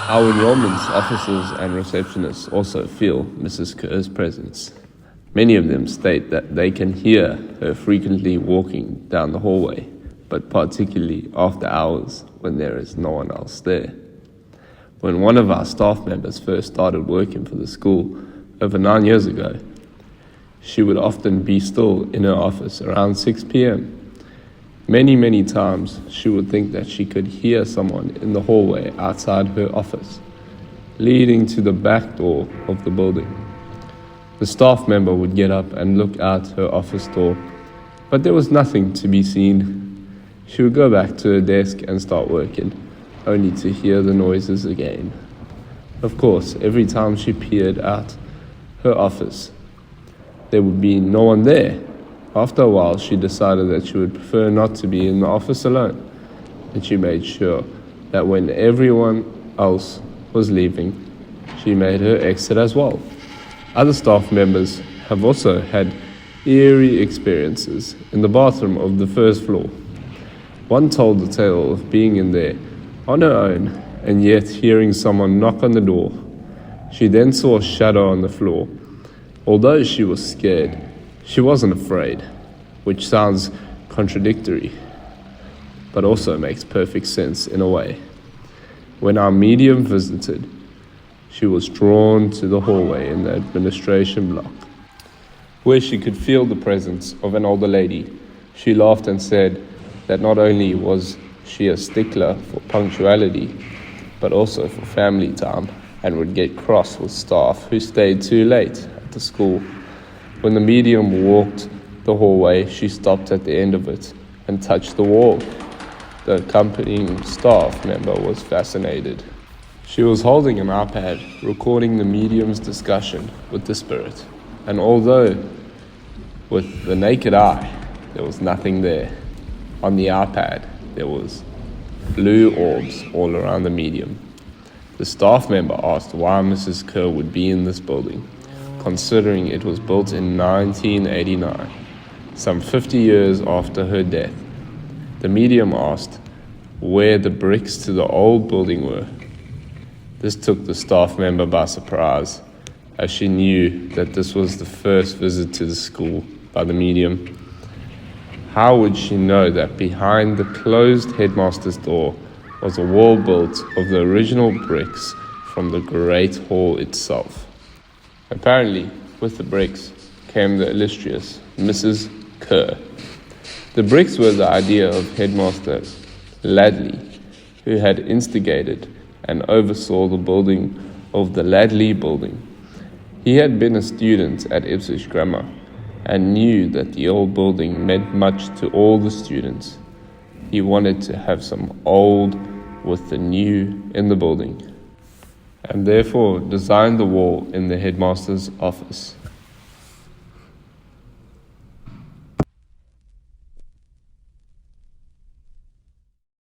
Our enrollments officers and receptionists also feel Mrs. Kerr's presence. Many of them state that they can hear her frequently walking down the hallway, but particularly after hours when there is no one else there. When one of our staff members first started working for the school over 9 years ago, she would often be still in her office around 6 p.m. Many times she would think that she could hear someone in the hallway outside her office, leading to the back door of the building. The staff member would get up and look out her office door, but there was nothing to be seen. She would go back to her desk and start working, only to hear the noises again. Of course, every time she peered out her office, there would be no one there. After a while, she decided that she would prefer not to be in the office alone, and she made sure that when everyone else was leaving, she made her exit as well. Other staff members have also had eerie experiences in the bathroom of the first floor. One told the tale of being in there on her own and yet hearing someone knock on the door. She then saw a shadow on the floor. Although she was scared, she wasn't afraid, which sounds contradictory, but also makes perfect sense in a way. When our medium visited, she was drawn to the hallway in the administration block, where she could feel the presence of an older lady. She laughed and said that not only was she a stickler for punctuality, but also for family time, and would get cross with staff who stayed too late at the school. When the medium walked the hallway, she stopped at the end of it and touched the wall. The accompanying staff member was fascinated. She was holding an iPad, recording the medium's discussion with the spirit, and although with the naked eye there was nothing there, on the iPad there was blue orbs all around the medium. The staff member asked why Mrs. Kerr would be in this building, considering it was built in 1989, some 50 years after her death. The medium asked where the bricks to the old building were. This took the staff member by surprise, as she knew that this was the first visit to the school by the medium. How would she know that behind the closed headmaster's door was a wall built of the original bricks from the Great Hall itself? Apparently, with the bricks came the illustrious Mrs. Kerr. The bricks were the idea of Headmaster Ladley, who had instigated and oversaw the building of the Ladley Building. He had been a student at Ipswich Grammar and knew that the old building meant much to all the students. He wanted to have some old with the new in the building, and therefore designed the wall in the headmaster's office.